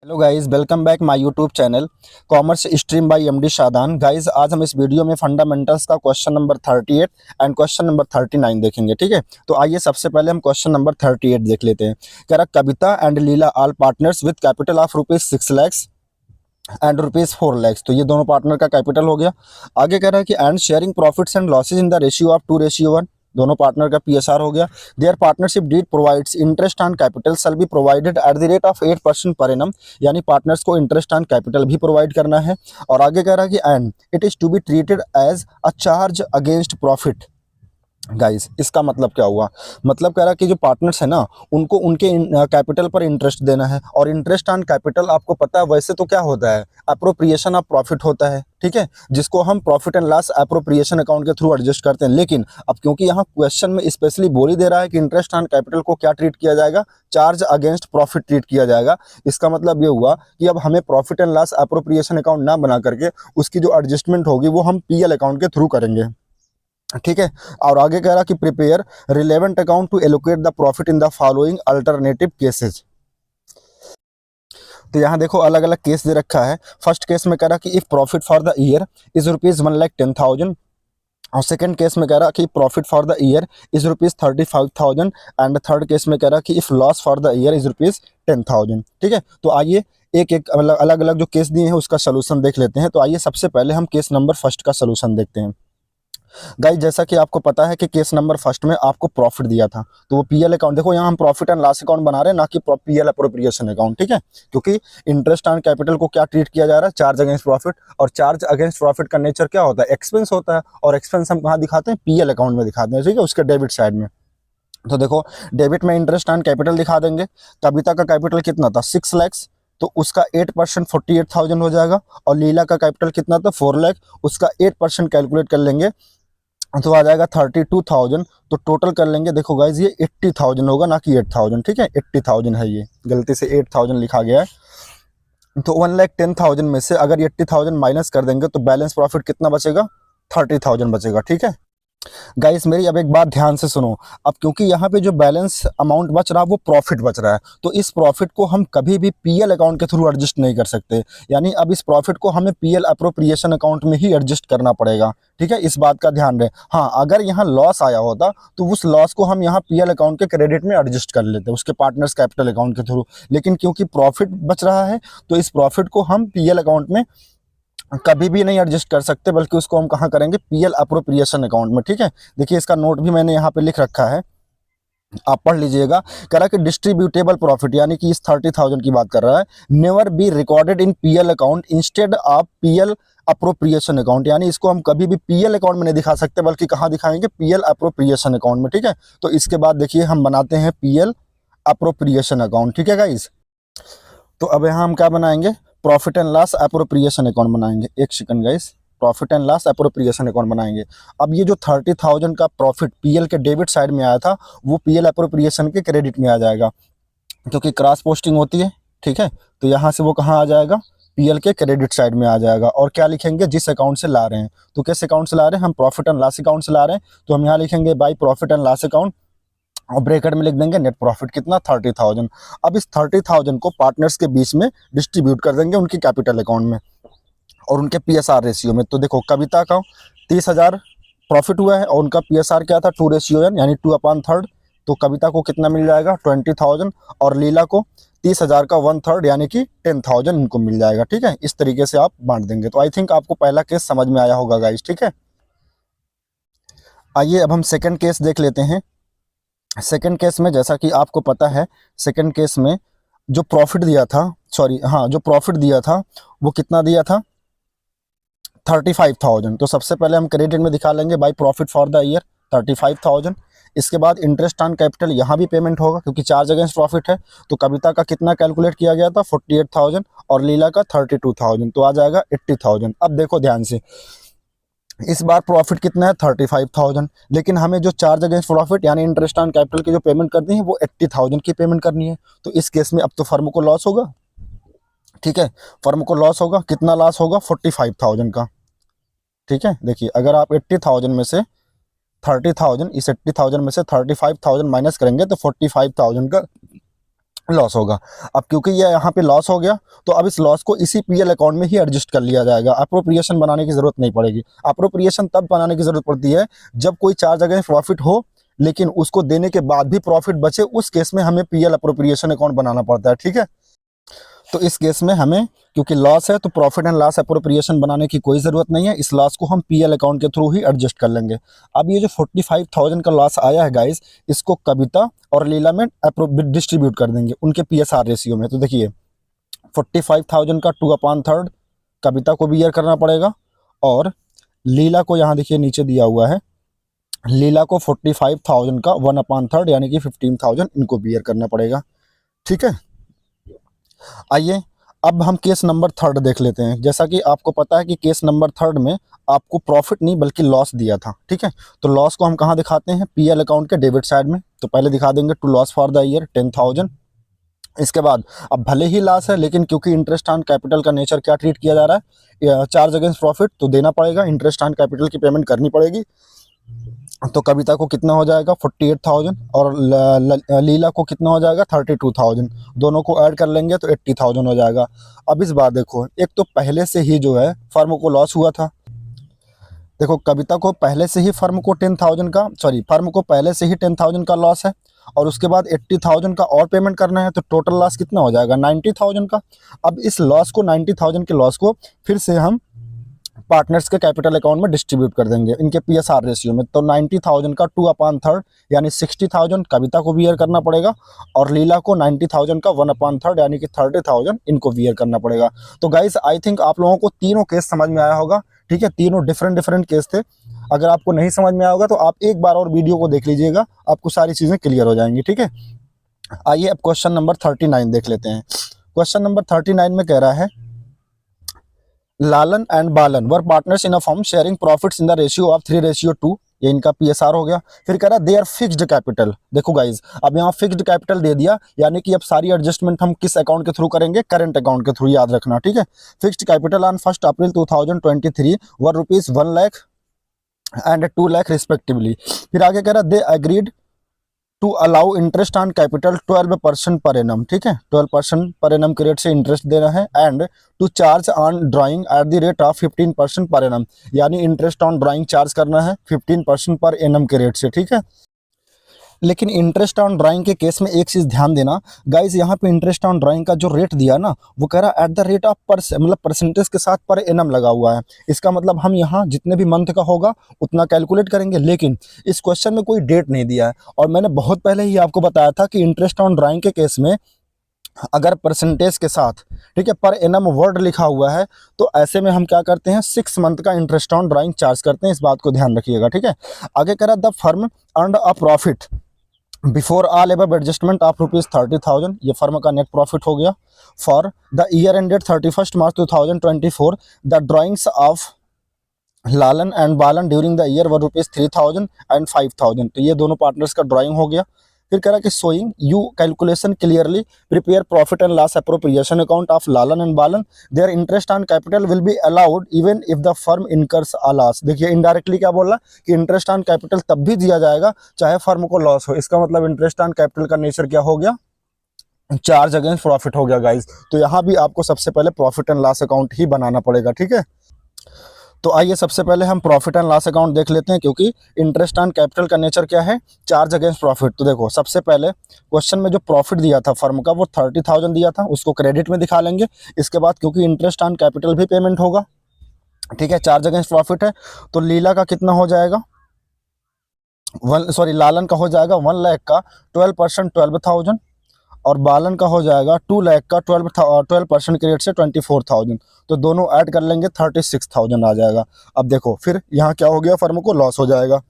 Hello guys, welcome back my YouTube channel commerce stream by MD Shadan. Guys, आज हम इस video में fundamentals का question number 38 and question number 39 देखेंगे। ठीक है, तो आइए सबसे पहले हम क्वेश्चन नंबर 38 देख लेते हैं। कह रहा Kavita and Leela all partners with capital of ₹6 lakhs and ₹4 lakhs। तो ये दोनों पार्टनर का कैपिटल हो गया। आगे कह रहा है कि and sharing profits and losses in the ratio of 2:1। दोनों पार्टनर का पीएसआर हो गया। Their partnership deed provides interest on capital shall be provided at the rate of 8% per annum. यानी पार्टनर्स को इंटरेस्ट ऑन कैपिटल भी provide करना है। और आगे कह रहा है कि and it is to be treated as a charge against profit. Guys, इसका मतलब क्या हुआ? मतलब कह रहा है कि जो पार्टनर्स है ना, उनको उनके कैपिटल पर इंटरेस्ट देना है। और इंटरेस्ट ऑन कैपिटल आपको पता है वैसे तो क्या होता है, अप्रोप्रिएशन ऑफ प्रॉफिट होता है। ठीक है, जिसको हम profit and loss appropriation account के थ्रू एडजस्ट करते हैं। लेकिन अब क्योंकि यहाँ क्वेश्चन में स्पेशली बोल ही दे रहा है कि इंटरेस्ट ऑन कैपिटल को क्या ट्रीट किया जाएगा, चार्ज अगेंस्ट प्रॉफिट ट्रीट किया जाएगा। इसका मतलब ये हुआ कि अब हमें profit and loss appropriation account ना बना करके उसकी जो एडजस्टमेंट होगी वो हम पीएल अकाउंट के थ्रू करेंगे। ठीक है, और आगे कह रहा कि prepare relevant account to allocate the profit in the following alternative cases. तो यहाँ देखो अलग अलग केस दे रखा है। फर्स्ट केस में कह रहा कि if profit for the year is ₹1,10,000। और सेकंड केस में कह रहा कि profit for the year is ₹35,000। And third case में कह रहा कि if loss for the year is ₹10,000। ठीक है, तो आइए एक एक अलग अलग जो केस दिए हैं उसका सोल्यूशन देख लेते हैं। तो आइए सबसे पहले हम केस नंबर फर्स्ट का सोल्यूशन देखते हैं। गाइस, जैसा कि आपको पता है कि केस नंबर फर्स्ट में आपको प्रॉफिट दिया था, तो वो पीएल अकाउंट, देखो यहाँ हम प्रॉफिट एंड लॉस अकाउंट बना रहे हैं, ना कि पीएल अप्रोप्रिएशन अकाउंट। ठीक है, क्योंकि इंटरेस्ट ऑन कैपिटल को क्या ट्रीट किया जा रहा है, चार्ज अगेंस्ट प्रॉफिट। और चार्ज अगेंस्ट प्रॉफिट का नेचर क्या होता है, एक्सपेंस होता है। और एक्सपेंस हम कहाँ दिखाते हैं, पीएल अकाउंट में दिखाते हैं। ठीक है, उसके डेबिट साइड में। तो देखो डेबिट में इंटरेस्ट ऑन कैपिटल दिखा देंगे। कविता का कैपिटल कितना था, 6 lakhs, तो उसका 8% 48,000 हो जाएगा। और लीला का कैपिटल कितना था, 4 lakh, उसका 8% कैलकुलेट कर लेंगे तो आ जाएगा 32,000। तो टोटल कर लेंगे, देखो गाइज ये 80,000 होगा, ना कि 8,000। ठीक है, 80,000 है, ये गलती से 8,000 लिखा गया है। तो 1,10,000 में से अगर 80,000 माइनस कर देंगे तो बैलेंस प्रॉफिट कितना बचेगा, 30,000 बचेगा। ठीक है गाइस, मेरी अब एक बात ध्यान से सुनो। अब क्योंकि यहाँ पे जो बैलेंस अमाउंट बच रहा है वो प्रॉफिट बच रहा है, तो इस प्रॉफिट को हम कभी भी पीएल अकाउंट के थ्रू एडजस्ट नहीं कर सकते। यानी अब इस प्रॉफिट को हमें पीएल अप्रोप्रिएशन अकाउंट में ही एडजस्ट करना पड़ेगा। ठीक है, इस बात का ध्यान रहे। हाँ, अगर यहाँ लॉस आया होता तो उस लॉस को हम यहाँ पीएल अकाउंट के क्रेडिट में एडजस्ट कर लेते, उसके पार्टनर्स कैपिटल अकाउंट के थ्रू। लेकिन क्योंकि प्रॉफिट बच रहा है तो इस प्रॉफिट को हम पीएल अकाउंट में कभी भी नहीं एडजस्ट कर सकते, बल्कि उसको हम कहाँ करेंगे, पीएल अप्रोप्रिएशन अकाउंट में। ठीक है, देखिए इसका नोट भी मैंने यहाँ पे लिख रखा है, आप पढ़ लीजिएगा। कह रहा है कि डिस्ट्रीब्यूटेबल प्रॉफिट, यानी कि इस 30,000 की बात कर रहा है, never be recorded in PL account instead of PL appropriation account. यानी इसको हम कभी भी पीएल अकाउंट में नहीं दिखा सकते, बल्कि कहाँ दिखाएंगे, पीएल अप्रोप्रिएशन अकाउंट में। ठीक है, तो इसके बाद देखिए हम बनाते हैं पीएल अप्रोप्रिएशन अकाउंट। ठीक है गाइस, तो अब यहाँ हम क्या बनाएंगे, profit and loss appropriation account बनाएंगे। एक second guys, profit and loss appropriation account बनाएंगे। अब ये जो 30,000 का प्रॉफिट पीएल के डेबिट साइड में आया था वो पीएल अप्रोप्रिएशन के क्रेडिट में आ जाएगा, क्योंकि क्रॉस पोस्टिंग होती है। ठीक है, तो यहाँ से वो कहाँ आ जाएगा, पीएल के क्रेडिट साइड में आ जाएगा। और क्या लिखेंगे, जिस अकाउंट से ला रहे हैं। तो किस अकाउंट से ला रहे हैं, हम प्रॉफिट एंड लॉस अकाउंट से ला रहे हैं, तो हम यहाँ लिखेंगे by profit and loss account, और ब्रैकेट में लिख देंगे नेट प्रॉफिट कितना, 30,000। अब इस 30,000 को पार्टनर्स के बीच में डिस्ट्रीब्यूट कर देंगे उनकी कैपिटल अकाउंट में और उनके पीएसआर रेशियो में। तो देखो कविता का 30,000 प्रॉफिट हुआ है और उनका पीएसआर क्या था, 2:1, यानी 2/3। तो कविता को कितना मिल जाएगा, 20,000। और लीला को 30,000 का 1/3 यानी कि 10,000 इनको मिल जाएगा। ठीक है, इस तरीके से आप बांट देंगे। तो आई थिंक आपको पहला केस समझ में आया होगा गाइस। ठीक है, आइए अब हम सेकेंड केस देख लेते हैं। सेकंड केस में जैसा कि आपको पता है, सेकंड केस में जो प्रॉफिट दिया था, सॉरी हाँ, जो प्रॉफिट दिया था वो कितना दिया था, 35,000। तो सबसे पहले हम क्रेडिट में दिखा लेंगे by profit for the year 35,000। इसके बाद इंटरेस्ट ऑन कैपिटल यहाँ भी पेमेंट होगा क्योंकि चार्ज अगेंस्ट प्रॉफिट है। तो कविता का कितना कैलकुलेट किया गया था, 48,000, और लीला का 32,000, तो आ जाएगा 80,000। अब देखो ध्यान से, इस बार प्रॉफिट कितना है, 35,000, लेकिन हमें जो चार्ज अगेंस्ट प्रॉफिट यानी इंटरेस्ट ऑन कैपिटल की जो पेमेंट करनी है वो 80,000 की पेमेंट करनी है। तो इस केस में अब तो फर्म को लॉस होगा। ठीक है, फर्म को लॉस होगा, कितना लॉस होगा, 45,000 का। ठीक है, देखिए अगर आप 80,000 में से 30,000, इस 80,000 में से 35,000 माइनस करेंगे तो 45,000 का लॉस होगा। अब क्योंकि ये यहाँ पे लॉस हो गया, तो अब इस लॉस को इसी पीएल अकाउंट में ही एडजस्ट कर लिया जाएगा, अप्रोप्रिएशन बनाने की जरूरत नहीं पड़ेगी। अप्रोप्रिएशन तब बनाने की जरूरत पड़ती है जब कोई चार्ज अगेंस्ट प्रॉफिट हो लेकिन उसको देने के बाद भी प्रॉफिट बचे, उस केस में हमें पीएल अप्रोप्रिएशन अकाउंट बनाना पड़ता है, ठीक है। तो इस केस में हमें क्योंकि लॉस है तो प्रॉफिट एंड लॉस अप्रोप्रिएशन बनाने की कोई ज़रूरत नहीं है, इस लॉस को हम पीएल अकाउंट के थ्रू ही एडजस्ट कर लेंगे। अब ये जो 45,000 का लॉस आया है गाइस, इसको कविता और लीला में डिस्ट्रीब्यूट कर देंगे उनके पीएसआर रेशियो में। तो देखिए 45,000 का 2/3 कविता को बियर करना पड़ेगा, और लीला को यहाँ देखिए नीचे दिया हुआ है, लीला को 45,000 का 1/3 यानी कि 15,000 इनको बियर करना पड़ेगा, ठीक है। आइए अब हम केस नंबर 3 देख लेते हैं। जैसा कि आपको पता है कि केस नंबर 3 में आपको प्रॉफिट नहीं बल्कि लॉस दिया था, ठीक है। तो लॉस को हम कहाँ दिखाते हैं, पीएल अकाउंट के डेबिट साइड में। तो पहले दिखा देंगे to loss for the year 10,000। इसके बाद अब भले ही लॉस है लेकिन क्योंकि इंटरेस्ट ऑन कैपिटल का नेचर क्या ट्रीट किया जा रहा है, चार्ज अगेंस्ट प्रॉफिट, तो देना पड़ेगा, इंटरेस्ट ऑन कैपिटल की पेमेंट करनी पड़ेगी। तो कविता को कितना हो जाएगा 48,000, और लीला को कितना हो जाएगा 32,000। दोनों को ऐड कर लेंगे तो 80,000 हो जाएगा। अब इस बार देखो, एक तो पहले से ही जो है फर्म को लॉस हुआ था। देखो कविता को पहले से ही फर्म को 10,000 का फर्म को पहले से ही 10,000 का लॉस है, और उसके बाद 80,000 का और पेमेंट करना है, तो टोटल लॉस कितना हो जाएगा 90,000 का। अब इस लॉस को 90,000 के लॉस को फिर से हम पार्टनर्स के कैपिटल अकाउंट में डिस्ट्रीब्यूट कर देंगे इनके पीएसआर रेशियो में। तो 90,000 का 2/3 यानी 60,000 कविता को बियर करना पड़ेगा, और लीला को 90,000 का 1/3 यानी कि 30,000 इनको बियर करना पड़ेगा। तो गाइस आई थिंक आप लोगों को तीनों केस समझ में आया होगा, ठीक है। तीनों डिफरेंट केस थे। अगर आपको नहीं समझ में आया होगा तो आप एक बार और वीडियो को देख लीजिएगा, आपको सारी चीज़ें क्लियर हो जाएंगी, ठीक है। आइए अब क्वेश्चन नंबर 39 देख लेते हैं। क्वेश्चन नंबर 39 में कह रहा है लालन and Balan were partners in a firm sharing profits in the ratio of 3:2। ये इनका पीएसआर हो गया। फिर कह रहा है देयर फिक्स्ड कैपिटल। देखो गाइज अब यहाँ फिक्स्ड कैपिटल दे दिया, यानी कि अब सारी एडजस्टमेंट हम किस अकाउंट के थ्रू करेंगे, करंट अकाउंट के थ्रू, याद रखना, ठीक है। Fixed capital on 1 April 2023 were rupees 1 lakh and 2 lakh respectively. फिर आगे कह रहा है they agreed to allow interest on capital 12% per annum, ठीक है। 12% पर एनम के रेट से इंटरेस्ट देना है, and to charge on drawing at the rate of 15% per annum, यानी इंटरेस्ट ऑन ड्राइंग चार्ज करना है 15% पर एनम के रेट से, ठीक है। लेकिन इंटरेस्ट ऑन ड्राइंग के केस में एक चीज़ ध्यान देना गाइज, यहाँ पे इंटरेस्ट ऑन ड्राइंग का जो रेट दिया ना, वो कह रहा है एट द रेट ऑफ मतलब परसेंटेज के साथ पर एनम लगा हुआ है। इसका मतलब हम यहाँ जितने भी मंथ का होगा उतना कैलकुलेट करेंगे, लेकिन इस क्वेश्चन में कोई डेट नहीं दिया है। और मैंने बहुत पहले ही आपको बताया था कि इंटरेस्ट ऑन ड्राइंग के केस में अगर परसेंटेज के साथ, ठीक है, पर एनम वर्ड लिखा हुआ है, तो ऐसे में हम क्या करते हैं 6 मंथ का इंटरेस्ट ऑन ड्राइंग चार्ज करते हैं। इस बात को ध्यान रखिएगा, ठीक है। आगे कह रहा the firm earned a profit before all above adjustment of ₹30,000। ये फर्म का नेट प्रॉफिट हो गया। For the year ended 31 March 2024 the drawings of Lalan and Balan during the year were ₹3,000 and 5,000। तो ये दोनों पार्टनर्स का ड्राइंग हो गया। फिर कह रहा कि showing you calculation clearly prepare profit and loss appropriation account of Lalan and Balan, their interest on capital will be allowed even if the firm incurs a loss. देखिए इनडायरेक्टली क्या बोल रहा है कि इंटरेस्ट ऑन कैपिटल तब भी दिया जाएगा चाहे फर्म को लॉस हो। इसका मतलब इंटरेस्ट ऑन कैपिटल का नेचर क्या हो गया, चार्ज अगेंस्ट प्रॉफिट हो गया गाइज। तो यहाँ भी आपको सबसे पहले प्रॉफिट एंड लॉस अकाउंट ही बनाना पड़ेगा, ठीक है। तो आइए सबसे पहले हम प्रॉफिट एंड लॉस अकाउंट देख लेते हैं, क्योंकि इंटरेस्ट ऑन कैपिटल का नेचर क्या है, चार्ज अगेंस्ट प्रॉफिट। तो देखो सबसे पहले क्वेश्चन में जो प्रॉफिट दिया था फर्म का वो 30,000 दिया था, उसको क्रेडिट में दिखा लेंगे। इसके बाद क्योंकि इंटरेस्ट ऑन कैपिटल भी पेमेंट होगा, ठीक है, चार्ज अगेंस्ट प्रॉफिट है, तो लीला का कितना हो जाएगा लालन का हो जाएगा 1 लाख का 12% 12,000, और बालन का हो जाएगा 2 लाख का 12% के रेट से 24,000। तो दोनों ऐड कर लेंगे 36,000 आ जाएगा। अब देखो फिर यहाँ क्या हो गया, फर्म को लॉस हो जाएगा,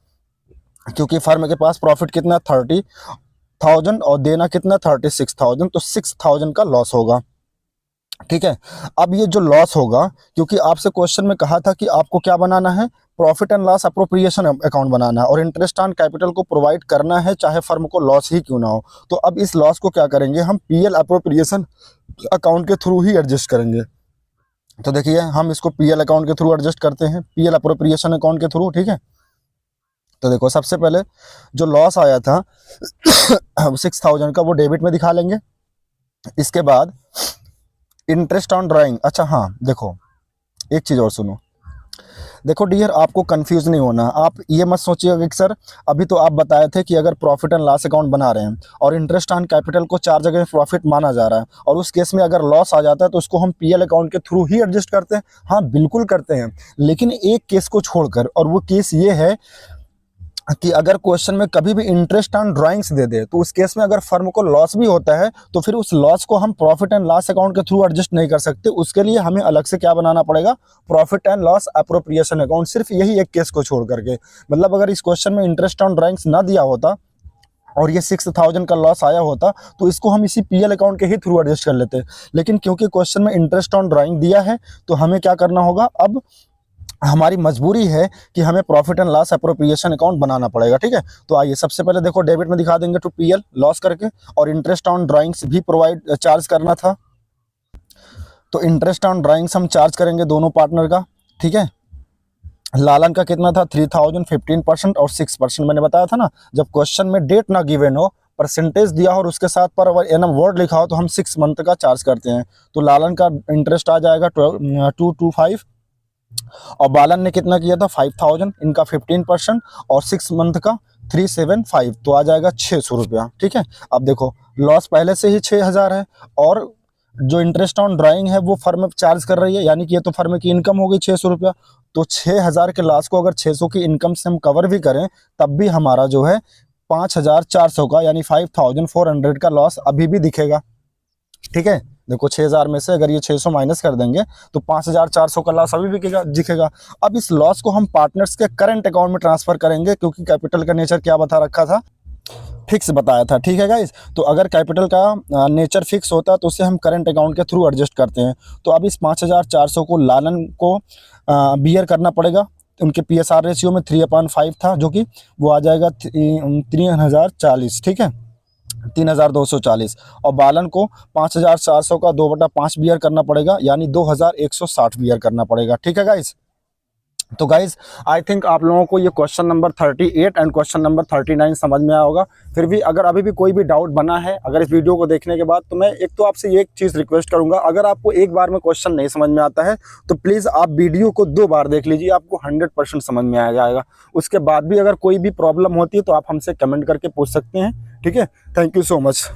क्योंकि फर्म के पास प्रॉफिट कितना 30,000 और देना कितना 36,000, तो 6,000 का लॉस होगा, ठीक है। अब ये जो लॉस होगा, क्योंकि आपसे क्वेश्चन में कहा था कि आपको क्या बनाना है, profit and loss appropriation account बनाना है, और इंटरेस्ट ऑन कैपिटल को प्रोवाइड करना है चाहे फर्म को लॉस ही क्यों ना हो। तो अब इस लॉस को क्या करेंगे, हम पीएल अप्रोप्रिएशन अकाउंट के थ्रू ही एडजस्ट करेंगे। तो देखिए हम इसको पीएल अकाउंट के थ्रू एडजस्ट करते हैं, पीएल अप्रोप्रिएशन अकाउंट के थ्रू, ठीक है। तो देखो सबसे पहले जो लॉस आया था 6,000 का वो डेबिट में दिखा लेंगे, इसके बाद इंटरेस्ट ऑन ड्राइंग। अच्छा हाँ देखो, एक चीज़ और सुनो। देखो डियर, आपको कंफ्यूज नहीं होना। आप ये मत सोचिएगा कि सर अभी तो आप बताए थे कि अगर प्रॉफिट एंड लॉस अकाउंट बना रहे हैं और इंटरेस्ट ऑन कैपिटल को 4 जगह प्रॉफिट माना जा रहा है और उस केस में अगर लॉस आ जाता है तो उसको हम पीएल अकाउंट के थ्रू ही एडजस्ट करते हैं। हाँ बिल्कुल करते हैं, लेकिन एक केस को छोड़कर, और वो केस ये है कि अगर क्वेश्चन में कभी भी इंटरेस्ट ऑन ड्राइंग्स दे दे तो उस केस में अगर फर्म को लॉस भी होता है तो फिर उस लॉस को हम प्रॉफिट एंड लॉस अकाउंट के थ्रू एडजस्ट नहीं कर सकते। उसके लिए हमें अलग से क्या बनाना पड़ेगा, profit and loss appropriation account, सिर्फ यही एक केस को छोड़ करके। मतलब अगर इस क्वेश्चन में इंटरेस्ट ऑन ड्राइंग्स ना दिया होता और ये 6000 का लॉस आया होता तो इसको हम इसी पीएल अकाउंट के ही थ्रू एडजस्ट कर लेते। लेकिन क्योंकि क्वेश्चन में इंटरेस्ट ऑन ड्राइंग दिया है तो हमें क्या करना होगा, अब हमारी मजबूरी है कि हमें profit and loss appropriation account बनाना पड़ेगा। ठीक है, तो आइए सबसे पहले देखो डेबिट में दिखा देंगे टू पीएल लॉस करके, और इंटरेस्ट ऑन ड्राइंग्स भी प्रोवाइड चार्ज करना था तो इंटरेस्ट ऑन ड्राइंग्स हम चार्ज करेंगे दोनों पार्टनर का। ठीक है, लालन का कितना था 3000, 15% और 6%। मैंने बताया था ना, जब क्वेश्चन में डेट ना गिवन हो, परसेंटेज दिया हो और उसके साथ पर एनम वर्ड लिखा हो तो हम 6 मंथ का चार्ज करते हैं। तो लालन का इंटरेस्ट आ जाएगा 225 और बालन ने कितना किया था 5000, इनका 15% और 6 मंथ का 375, तो आ जाएगा 600 रुपया। ठीक है, अब देखो लॉस पहले से ही 6000 है और जो इंटरेस्ट ऑन ड्राइंग है वो फर्म चार्ज कर रही है, यानी कि ये तो फर्म की इनकम हो गई 600 रुपया। तो 6000 के लॉस को अगर 600 की इनकम से हम कवर भी करें तब भी हमारा जो है 5400 का यानी 5400 का लॉस अभी भी दिखेगा। ठीक है, देखो 6000 में से अगर ये 600 माइनस कर देंगे तो 5400 का लॉस अभी भी दिखेगा। अब इस लॉस को हम पार्टनर्स के करंट अकाउंट में ट्रांसफर करेंगे, क्योंकि कैपिटल का नेचर क्या बता रखा था, फिक्स बताया था। ठीक है गाइस, तो अगर कैपिटल का नेचर फिक्स होता है तो उसे हम करंट अकाउंट के थ्रू एडजस्ट करते हैं। तो अब इस 5400 को लालन को बियर करना पड़ेगा। उनके पीएसआर रेशियो में 3/5 था, जो कि वो आ जाएगा 3040। ठीक है, 3240, और बालन को 5400 का 2/5 बियर करना पड़ेगा, यानी 2160 बियर करना पड़ेगा। ठीक है गाइस, तो गाइज आई थिंक आप लोगों को ये question number 38 and question number 39 समझ में आया होगा। फिर भी अगर अभी भी कोई भी डाउट बना है अगर इस वीडियो को देखने के बाद, तो मैं एक तो आपसे एक चीज़ रिक्वेस्ट करूंगा, अगर आपको एक बार में क्वेश्चन नहीं समझ में आता है तो प्लीज़ आप वीडियो को 2 बार देख लीजिए, आपको 100% समझ में आ जाएगा। उसके बाद भी अगर कोई भी प्रॉब्लम होती है तो आप हमसे कमेंट करके पूछ सकते हैं। ठीक है, थैंक यू सो मच।